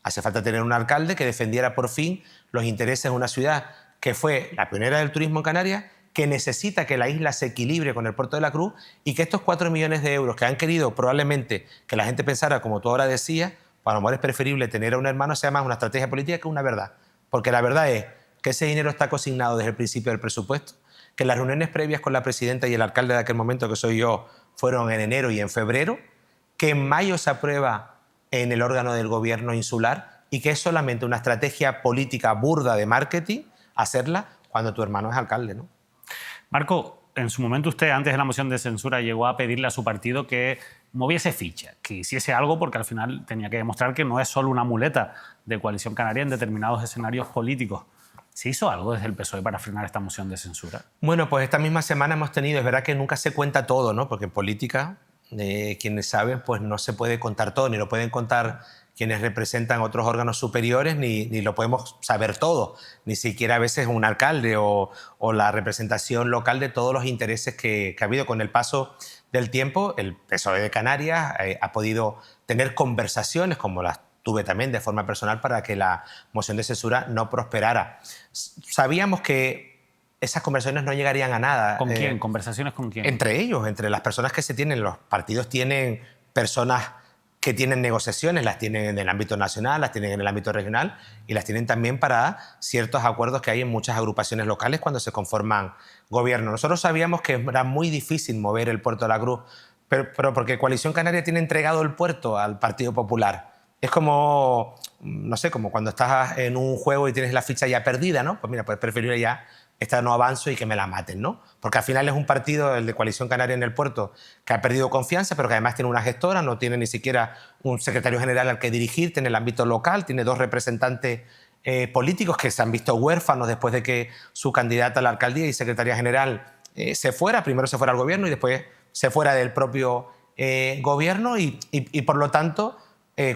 Hacía falta tener un alcalde que defendiera por fin los intereses de una ciudad que fue la pionera del turismo en Canarias, que necesita que la isla se equilibre con el Puerto de la Cruz y que estos 4 millones de euros que han querido probablemente que la gente pensara, como tú ahora decías, para lo mejor es preferible tener a un hermano, sea más una estrategia política que una verdad. Porque la verdad es que ese dinero está consignado desde el principio del presupuesto, que las reuniones previas con la presidenta y el alcalde de aquel momento, que soy yo, fueron en enero y en febrero, que en mayo se aprueba en el órgano del gobierno insular y que es solamente una estrategia política burda de marketing hacerla cuando tu hermano es alcalde, ¿no? Marco, en su momento usted, antes de la moción de censura, llegó a pedirle a su partido que moviese ficha, que hiciese algo porque al final tenía que demostrar que no es solo una muleta de Coalición Canaria en determinados escenarios políticos. ¿Se hizo algo desde el PSOE para frenar esta moción de censura? Bueno, pues esta misma semana hemos tenido, es verdad que nunca se cuenta todo, ¿no? Porque en política, quienes saben, pues no se puede contar todo, ni lo pueden contar quienes representan otros órganos superiores, ni lo podemos saber todo, ni siquiera a veces un alcalde o la representación local de todos los intereses que ha habido. Con el paso del tiempo, el PSOE de Canarias ha podido tener conversaciones, como las tuve también de forma personal, para que la moción de censura no prosperara. Sabíamos que esas conversaciones no llegarían a nada. ¿Con quién? ¿Conversaciones con quién? Entre ellos, entre las personas que se tienen. Los partidos tienen personas que tienen negociaciones, las tienen en el ámbito nacional, las tienen en el ámbito regional y las tienen también para ciertos acuerdos que hay en muchas agrupaciones locales cuando se conforman gobiernos. Nosotros sabíamos que era muy difícil mover el Puerto de la Cruz, pero porque Coalición Canaria tiene entregado el puerto al Partido Popular. Es como, no sé, como cuando estás en un juego y tienes la ficha ya perdida, ¿no? Pues mira, pues preferible ya esta no avanzo y que me la maten, ¿no? Porque al final es un partido, el de Coalición Canaria en el puerto, que ha perdido confianza, pero que además tiene una gestora, no tiene ni siquiera un secretario general al que dirigirte en el ámbito local, tiene 2 representantes políticos que se han visto huérfanos después de que su candidata a la alcaldía y secretaria general se fuera, primero se fuera al gobierno y después se fuera del propio gobierno y por lo tanto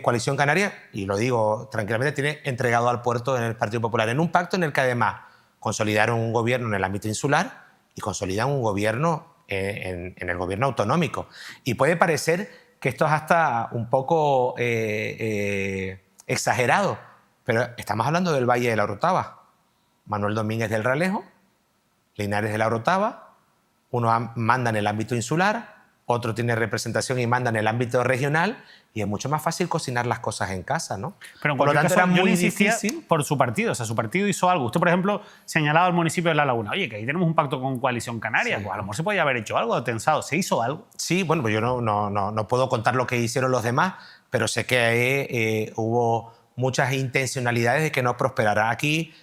Coalición Canaria, y lo digo tranquilamente, tiene entregado al puerto en el Partido Popular en un pacto en el que además consolidaron un gobierno en el ámbito insular y consolidan un gobierno en el gobierno autonómico. Y puede parecer que esto es hasta un poco exagerado, pero estamos hablando del Valle de la Orotava. Manuel Domínguez del Ralejo, Linares de la Orotava, uno manda en el ámbito insular, otro tiene representación y manda en el ámbito regional, y es mucho más fácil cocinar las cosas en casa, ¿no? Pero en por lo tanto, caso, era muy insistía difícil por su partido. O sea, su partido hizo algo. Usted, por ejemplo, señalaba al municipio de La Laguna. Oye, que ahí tenemos un pacto con Coalición Canaria. Sí. Pues a lo mejor se podía haber hecho algo, tensado. ¿Se hizo algo? Sí, bueno, pues yo no puedo contar lo que hicieron los demás, pero sé que hubo muchas intencionalidades de que no prosperara. Aquí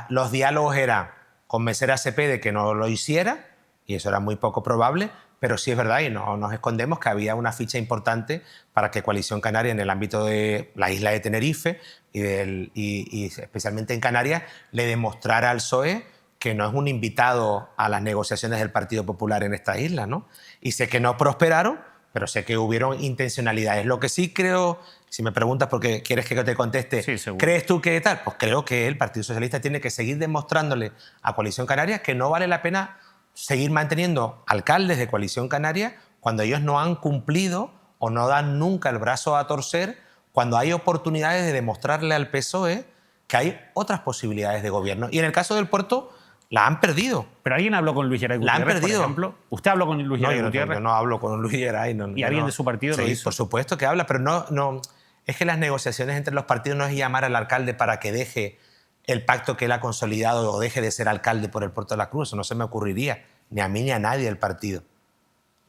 los diálogos eran convencer a CP de que no lo hiciera, y eso era muy poco probable, pero sí es verdad, y no nos escondemos, que había una ficha importante para que Coalición Canaria en el ámbito de la isla de Tenerife y especialmente en Canarias le demostrara al PSOE que no es un invitado a las negociaciones del Partido Popular en esta isla, ¿no? Y sé que no prosperaron, pero sé que hubieron intencionalidades. Lo que sí creo, si me preguntas porque quieres que te conteste, Sí, seguro. ¿crees tú que tal? Pues creo que el Partido Socialista tiene que seguir demostrándole a Coalición Canaria que no vale la pena seguir manteniendo alcaldes de Coalición Canaria cuando ellos no han cumplido o no dan nunca el brazo a torcer, cuando hay oportunidades de demostrarle al PSOE que hay otras posibilidades de gobierno. Y en el caso del puerto, la han perdido. Pero alguien habló con Luis Geray La Gutiérrez, han perdido. por ejemplo. ¿Usted habló con Luis Geray Gutiérrez? Yo no hablo con Luis Geray. ¿Y alguien de su partido lo Sí, hizo? por supuesto que habla, pero no. Es que las negociaciones entre los partidos no es llamar al alcalde para que deje el pacto que él ha consolidado o deje de ser alcalde por el Puerto de la Cruz. Eso no se me ocurriría, ni a mí ni a nadie del partido.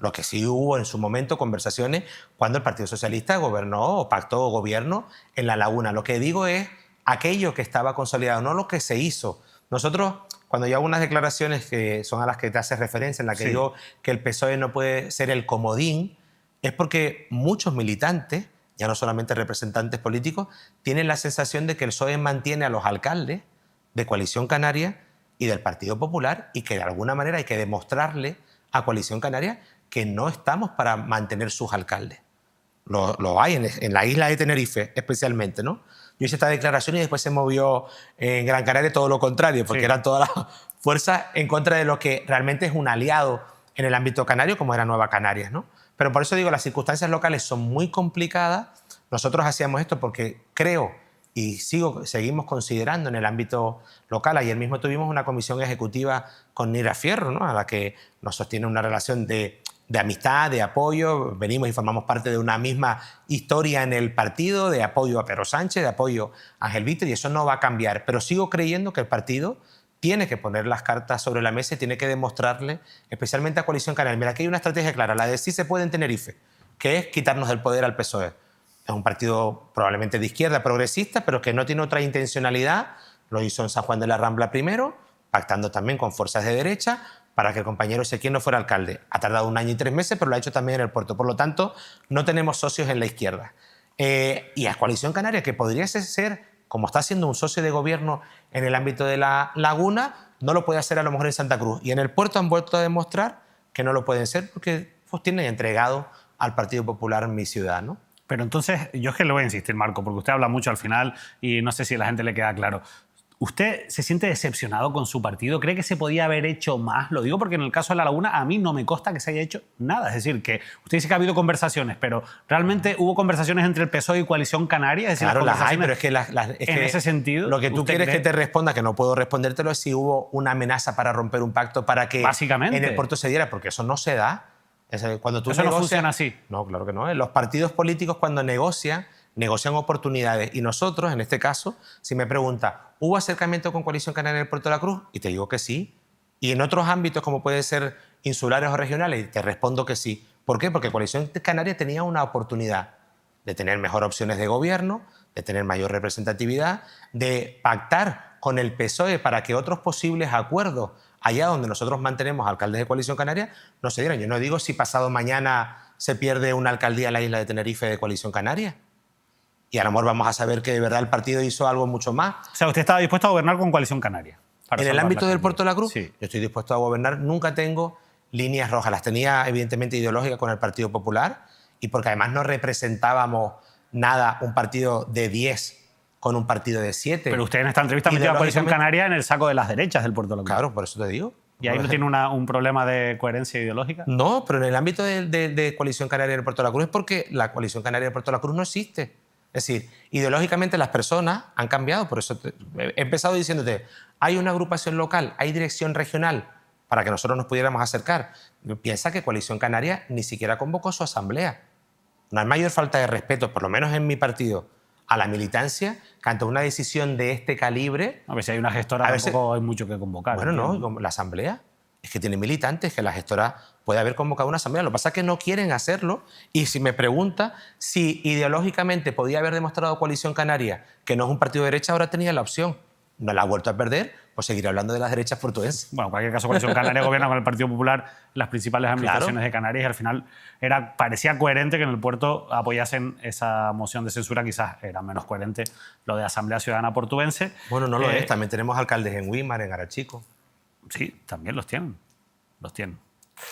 Lo que sí hubo en su momento conversaciones cuando el Partido Socialista gobernó o pactó gobierno en La Laguna. Lo que digo es aquello que estaba consolidado, no lo que se hizo. Nosotros, cuando yo hago unas declaraciones que son a las que te haces referencia, en las que digo que el PSOE no puede ser el comodín, es porque muchos militantes, ya no solamente representantes políticos, tienen la sensación de que el PSOE mantiene a los alcaldes de Coalición Canaria y del Partido Popular y que de alguna manera hay que demostrarle a Coalición Canaria que no estamos para mantener sus alcaldes. Lo hay en la isla de Tenerife especialmente, ¿no? Yo hice esta declaración y después se movió en Gran Canaria todo lo contrario, porque eran todas las fuerzas en contra de lo que realmente es un aliado en el ámbito canario, como era Nueva Canarias, ¿no? Pero por eso digo, las circunstancias locales son muy complicadas. Nosotros hacíamos esto porque creo y seguimos considerando en el ámbito local. Ayer mismo tuvimos una comisión ejecutiva con Nira Fierro, ¿no? A la que nos sostiene una relación de amistad, de apoyo. Venimos y formamos parte de una misma historia en el partido, de apoyo a Pedro Sánchez, de apoyo a Ángel Víctor, y eso no va a cambiar. Pero sigo creyendo que el partido tiene que poner las cartas sobre la mesa y tiene que demostrarle, especialmente a Coalición Canaria. Mira, aquí hay una estrategia clara, la de sí se puede en Tenerife, que es quitarnos del poder al PSOE. Es un partido probablemente de izquierda, progresista, pero que no tiene otra intencionalidad. Lo hizo en San Juan de la Rambla primero, pactando también con fuerzas de derecha, para que el compañero Ezequiel no fuera alcalde. Ha tardado 1 año y 3 meses, pero lo ha hecho también en el puerto. Por lo tanto, no tenemos socios en la izquierda. Y a Coalición Canaria, que podría ser, como está siendo un socio de gobierno en el ámbito de La Laguna, no lo puede hacer a lo mejor en Santa Cruz. Y en el puerto han vuelto a demostrar que no lo pueden ser porque pues, tienen entregado al Partido Popular mi ciudad, ¿no? Pero entonces, yo es que le voy a insistir, Marco, porque usted habla mucho al final y no sé si a la gente le queda claro. ¿Usted se siente decepcionado con su partido? ¿Cree que se podía haber hecho más? Lo digo porque en el caso de La Laguna a mí no me consta que se haya hecho nada. Es decir, que usted dice que ha habido conversaciones, pero ¿realmente hubo conversaciones entre el PSOE y Coalición Canaria? Es decir, claro, las hay, pero es que, en ese sentido... Lo que tú quieres que te responda, que no puedo respondértelo, es si hubo una amenaza para romper un pacto para que básicamente en el puerto se diera, porque eso no se da. Cuando tú eso negocias, no funciona así. No, claro que no. Los partidos políticos cuando negocian oportunidades. Y nosotros, en este caso, si me pregunta, ¿hubo acercamiento con Coalición Canaria en el Puerto de la Cruz? Y te digo que sí. Y en otros ámbitos, como puede ser insulares o regionales, te respondo que sí. ¿Por qué? Porque Coalición Canaria tenía una oportunidad de tener mejores opciones de gobierno, de tener mayor representatividad, de pactar con el PSOE para que otros posibles acuerdos allá donde nosotros mantenemos alcaldes de Coalición Canaria no se dieran. Yo no digo si pasado mañana se pierde una alcaldía en la isla de Tenerife de Coalición Canaria. Y a lo mejor vamos a saber que de verdad el partido hizo algo mucho más. O sea, usted estaba dispuesto a gobernar con Coalición Canaria. En el ámbito del Puerto de la Cruz, sí. Yo estoy dispuesto a gobernar. Nunca tengo líneas rojas. Las tenía evidentemente ideológicas con el Partido Popular y porque además no representábamos nada un partido de 10 con un partido de 7. Pero usted en esta entrevista metió a Coalición Canaria en el saco de las derechas del Puerto de la Cruz. Claro, por eso te digo. ¿Y ahí no tiene un problema de coherencia ideológica? No, pero en el ámbito de Coalición Canaria del Puerto de la Cruz es porque la Coalición Canaria del Puerto de la Cruz no existe. Es decir, ideológicamente las personas han cambiado. Por eso he empezado diciéndote, hay una agrupación local, hay dirección regional para que nosotros nos pudiéramos acercar. Piensa que Coalición Canaria ni siquiera convocó su asamblea. No hay mayor falta de respeto, por lo menos en mi partido, a la militancia, que ante una decisión de este calibre... A ver, si hay una gestora, tampoco hay mucho que convocar. Bueno, no, la asamblea es que tiene militantes, que la gestora puede haber convocado una asamblea. Lo que pasa es que no quieren hacerlo. Y si me pregunta si ideológicamente podía haber demostrado Coalición Canaria que no es un partido de derecha, ahora tenía la opción. No la ha vuelto a perder, pues seguiré hablando de las derechas portuguesas. Bueno, en cualquier caso, Coalición Canaria gobierna con el Partido Popular las principales administraciones de Canarias y al final parecía coherente que en el puerto apoyasen esa moción de censura. Quizás era menos coherente lo de Asamblea Ciudadana Portuense. Bueno, no lo es. También tenemos alcaldes en Güímar, en Arachico. Sí, también los tienen. Los tienen.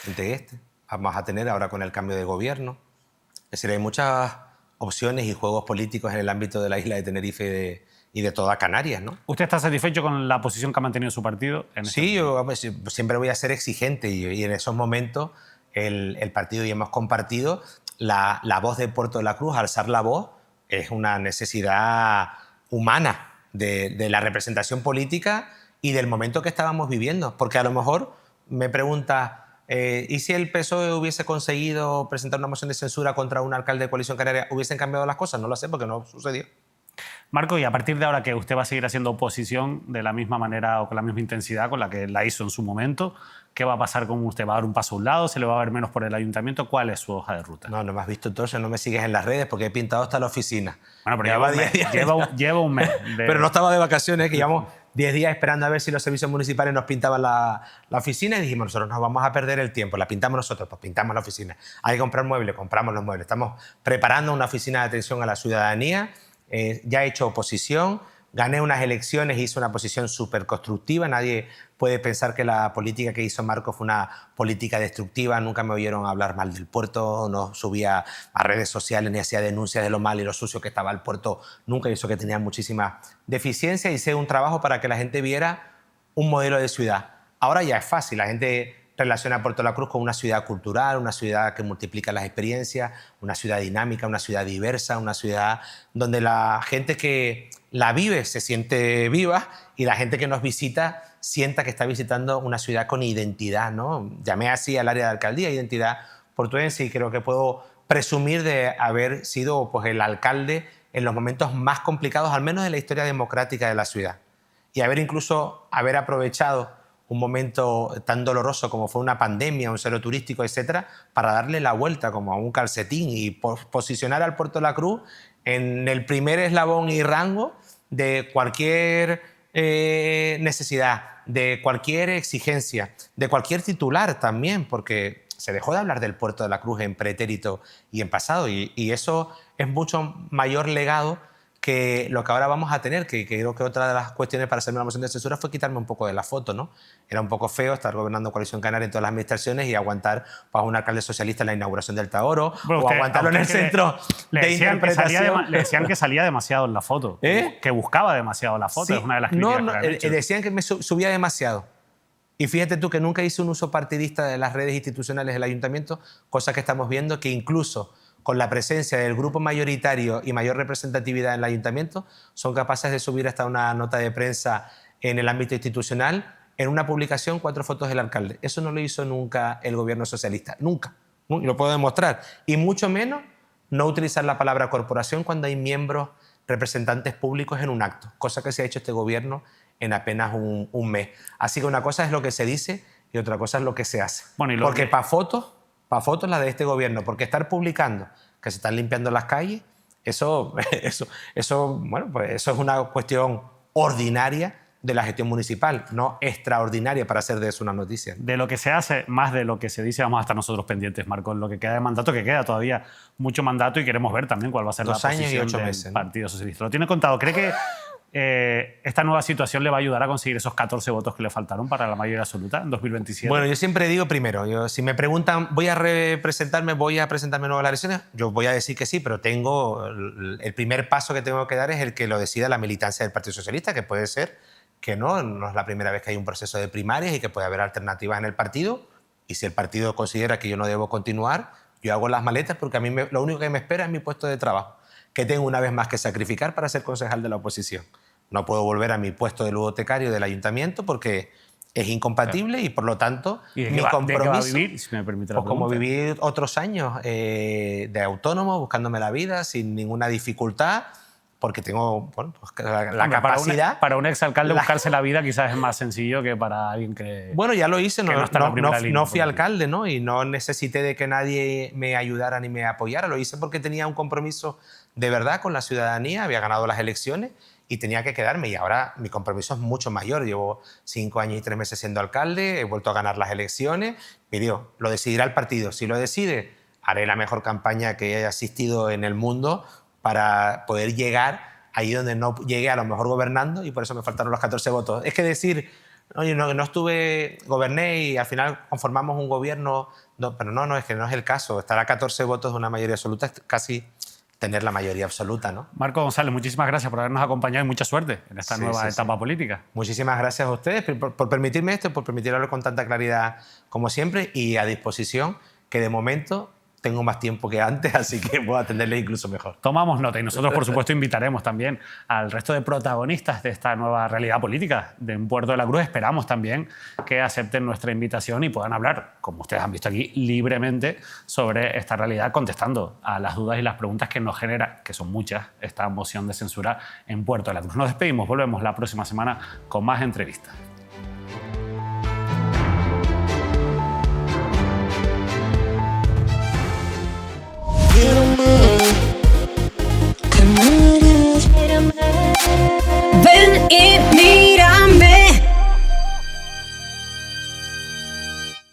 En Tegueste. Vamos a tener ahora con el cambio de gobierno. Es decir, hay muchas opciones y juegos políticos en el ámbito de la isla de Tenerife y de toda Canarias, ¿no? ¿Usted está satisfecho con la posición que ha mantenido su partido? Sí, yo siempre voy a ser exigente y en esos momentos el partido y hemos compartido la voz de Puerto de la Cruz. Alzar la voz es una necesidad humana de la representación política y del momento que estábamos viviendo. Porque a lo mejor me pregunta, ¿y si el PSOE hubiese conseguido presentar una moción de censura contra un alcalde de Coalición Canaria, hubiesen cambiado las cosas? No lo sé porque no sucedió. Marco, y a partir de ahora que usted va a seguir haciendo oposición de la misma manera o con la misma intensidad con la que la hizo en su momento, ¿qué va a pasar con usted? ¿Va a dar un paso a un lado? ¿Se le va a ver menos por el ayuntamiento? ¿Cuál es su hoja de ruta? No me has visto entonces, no me sigues en las redes porque he pintado hasta la oficina. Bueno, pero lleva un mes. Pero no estaba de vacaciones, que llevamos 10 días esperando a ver si los servicios municipales nos pintaban la oficina y dijimos, nosotros no vamos a perder el tiempo, la pintamos nosotros, pues pintamos la oficina. Hay que comprar muebles, compramos los muebles. Estamos preparando una oficina de atención a la ciudadanía, ya he hecho oposición, gané unas elecciones, hice una posición súper constructiva, nadie puede pensar que la política que hizo Marco fue una política destructiva, nunca me oyeron hablar mal del puerto, no subía a redes sociales ni hacía denuncias de lo mal y lo sucio que estaba el puerto, nunca hizo que tenía muchísimas deficiencias, hice un trabajo para que la gente viera un modelo de ciudad. Ahora ya es fácil, la gente relaciona Puerto La Cruz con una ciudad cultural, una ciudad que multiplica las experiencias, una ciudad dinámica, una ciudad diversa, una ciudad donde la gente que la vive se siente viva y la gente que nos visita sienta que está visitando una ciudad con identidad, ¿no? Llamé así al área de alcaldía, identidad portuense, y creo que puedo presumir de haber sido pues, el alcalde en los momentos más complicados, al menos de la historia democrática de la ciudad. Y haber aprovechado un momento tan doloroso como fue una pandemia, un cero turístico, etcétera, para darle la vuelta como a un calcetín y posicionar al Puerto de la Cruz en el primer eslabón y rango de cualquier necesidad, de cualquier exigencia, de cualquier titular también, porque se dejó de hablar del Puerto de la Cruz en pretérito y en pasado, y eso es mucho mayor legado que lo que ahora vamos a tener, que creo que otra de las cuestiones para hacerme una moción de censura fue quitarme un poco de la foto, ¿no? Era un poco feo estar gobernando Coalición Canaria en todas las administraciones y aguantar a un alcalde socialista en la inauguración del Taoro, bueno, o aguantarlo en el centro de interpretación. Le decían que salía demasiado en la foto, que buscaba demasiado la foto, sí, es una de las críticas que han hecho. Decían que me subía demasiado. Y fíjate tú que nunca hice un uso partidista de las redes institucionales del ayuntamiento, cosa que estamos viendo que incluso con la presencia del grupo mayoritario y mayor representatividad en el ayuntamiento, son capaces de subir hasta una nota de prensa en el ámbito institucional, en una publicación, 4 fotos del alcalde. Eso no lo hizo nunca el gobierno socialista, nunca. Y lo puedo demostrar. Y mucho menos no utilizar la palabra corporación cuando hay miembros, representantes públicos en un acto, cosa que se ha hecho este gobierno en apenas un mes. Así que una cosa es lo que se dice y otra cosa es lo que se hace. Bueno, porque para fotos la de este gobierno, porque estar publicando que se están limpiando las calles, bueno, pues eso es una cuestión ordinaria de la gestión municipal, no extraordinaria para hacer de eso una noticia. De lo que se hace, más de lo que se dice, vamos a estar nosotros pendientes, Marco, en lo que queda de mandato, que queda todavía mucho mandato y queremos ver también cuál va a ser 2 la años posición y 8 del meses, ¿no? Partido Socialista. Lo tiene contado. ¿Cree que esta nueva situación le va a ayudar a conseguir esos 14 votos que le faltaron para la mayoría absoluta en 2027? Bueno, yo siempre digo primero, si me preguntan, ¿voy a presentarme nuevo a las elecciones? Yo voy a decir que sí, pero el primer paso que tengo que dar es el que lo decida la militancia del Partido Socialista, que puede ser que no es la primera vez que hay un proceso de primarias y que puede haber alternativas en el partido, y si el partido considera que yo no debo continuar, yo hago las maletas porque a mí lo único que me espera es mi puesto de trabajo, que tengo una vez más que sacrificar para ser concejal de la oposición. No puedo volver a mi puesto de ludotecario del ayuntamiento porque es incompatible, claro. Y por lo tanto mi compromiso, ¿de qué va a vivir, si me permite la pregunta? Como viví otros años de autónomo, buscándome la vida sin ninguna dificultad, porque tengo pues, la capacidad... Para un exalcalde buscarse la vida quizás es más sencillo que para alguien que... Bueno, ya lo hice, no fui alcalde, ¿no? Y no necesité de que nadie me ayudara ni me apoyara, lo hice porque tenía un compromiso de verdad con la ciudadanía, había ganado las elecciones y tenía que quedarme, y ahora mi compromiso es mucho mayor. Llevo 5 años y 3 meses siendo alcalde, he vuelto a ganar las elecciones, y digo, lo decidirá el partido. Si lo decide, haré la mejor campaña que haya existido en el mundo para poder llegar ahí donde no llegué, a lo mejor gobernando, y por eso me faltaron los 14 votos. Es que decir, oye, no estuve, goberné y al final conformamos un gobierno, pero es que no es el caso. Estar a 14 votos de una mayoría absoluta es casi tener la mayoría absoluta, ¿no? Marco González, muchísimas gracias por habernos acompañado y mucha suerte en esta nueva etapa política. Muchísimas gracias a ustedes por permitirme esto, por permitir hablar con tanta claridad como siempre, y a disposición, que de momento tengo más tiempo que antes, así que puedo atenderles incluso mejor. Tomamos nota y nosotros, por supuesto, invitaremos también al resto de protagonistas de esta nueva realidad política de Puerto de la Cruz. Esperamos también que acepten nuestra invitación y puedan hablar, como ustedes han visto aquí, libremente sobre esta realidad, contestando a las dudas y las preguntas que nos genera, que son muchas, esta moción de censura en Puerto de la Cruz. Nos despedimos, volvemos la próxima semana con más entrevistas. Canarias,